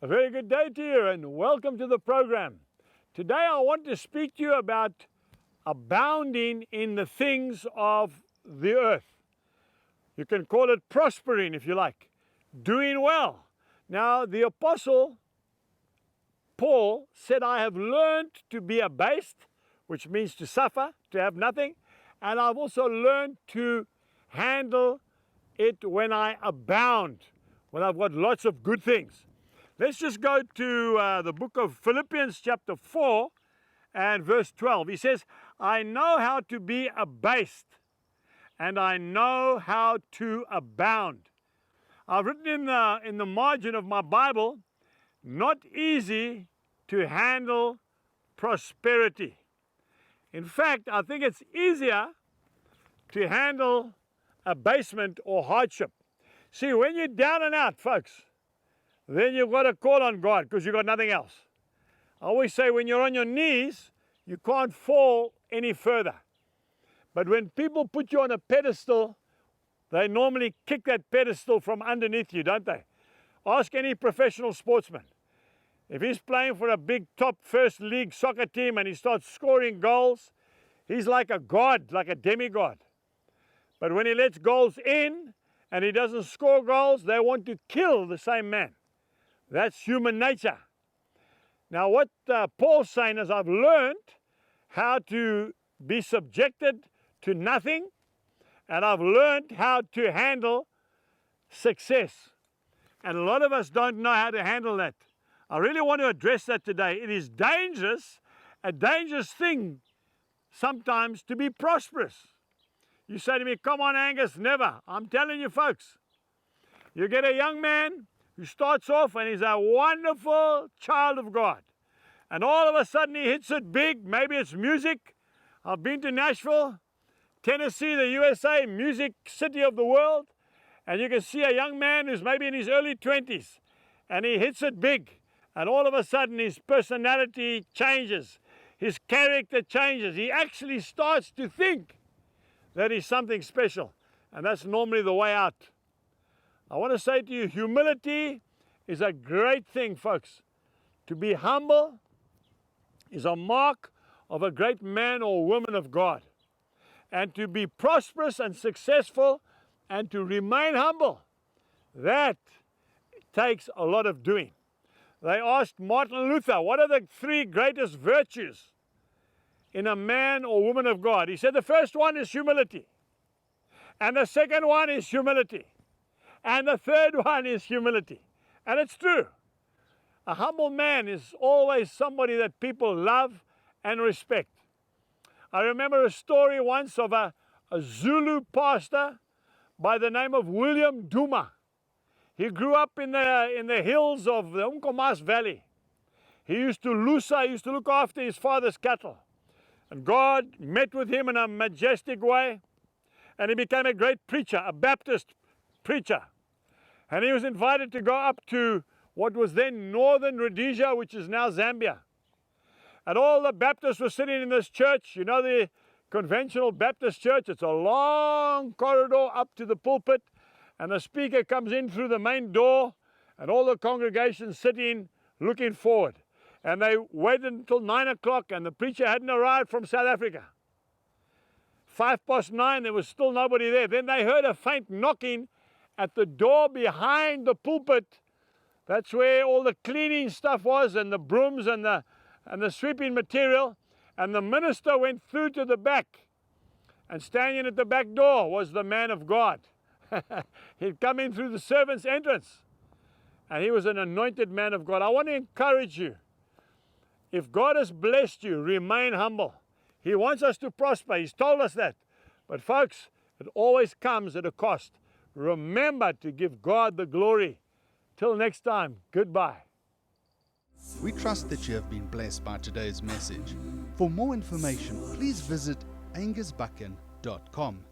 A very good day to you and welcome to the program. Today I want to speak to you about abounding in the things of the earth. You can call it prospering if you like, doing well. Now the Apostle Paul said, I have learned to be abased, which means to suffer, to have nothing, and I've also learned to handle it when I abound, when I've got lots of good things. Let's just go to the book of Philippians chapter 4 and verse 12. He says, I know how to be abased and I know how to abound. I've written in the margin of my Bible, not easy to handle prosperity. In fact, I think it's easier to handle abasement or hardship. See, when you're down and out, folks, then you've got to call on God because you've got nothing else. I always say when you're on your knees, you can't fall any further. But when people put you on a pedestal, they normally kick that pedestal from underneath you, don't they? Ask any professional sportsman. If he's playing for a big top first league soccer team and he starts scoring goals, he's like a god, like a demigod. But when he lets goals in and he doesn't score goals, they want to kill the same man. That's human nature. Now what Paul's saying is I've learned how to be subjected to nothing, and I've learned how to handle success. And a lot of us don't know how to handle that. I really want to address that today. It is dangerous, a dangerous thing sometimes to be prosperous. You say to me, come on Angus, never. I'm telling you folks, you get a young man who starts off and he's a wonderful child of God. And all of a sudden he hits it big. Maybe it's music. I've been to Nashville, Tennessee, the USA, music city of the world. And you can see a young man who's maybe in his early 20s and he hits it big. And all of a sudden his personality changes. His character changes. He actually starts to think that he's something special. And that's normally the way out. I want to say to you, humility is a great thing, folks. To be humble is a mark of a great man or woman of God. And to be prosperous and successful and to remain humble, that takes a lot of doing. They asked Martin Luther, what are the three greatest virtues in a man or woman of God? He said the first one is humility. And the second one is humility. And the third one is humility. And it's true. A humble man is always somebody that people love and respect. I remember a story once of a Zulu pastor by the name of William Duma. He grew up in the hills of the Umkomas Valley. He used to look after his father's cattle. And God met with him in a majestic way. And he became a great preacher, a Baptist preacher. And he was invited to go up to what was then northern Rhodesia, which is now Zambia. And all the Baptists were sitting in this church. You know the conventional Baptist church? It's a long corridor up to the pulpit. And the speaker comes in through the main door. And all the congregation sitting, looking forward. And they waited until 9 o'clock and the preacher hadn't arrived from South Africa. 9:05, there was still nobody there. Then they heard a faint knocking at the door behind the pulpit. That's where all the cleaning stuff was and the brooms and the sweeping material. And the minister went through to the back. And standing at the back door was the man of God. He'd come in through the servant's entrance. And he was an anointed man of God. I want to encourage you. If God has blessed you, remain humble. He wants us to prosper. He's told us that. But folks, it always comes at a cost. Remember to give God the glory. Till next time, goodbye. We trust that you have been blessed by today's message. For more information, please visit angusbuchan.com.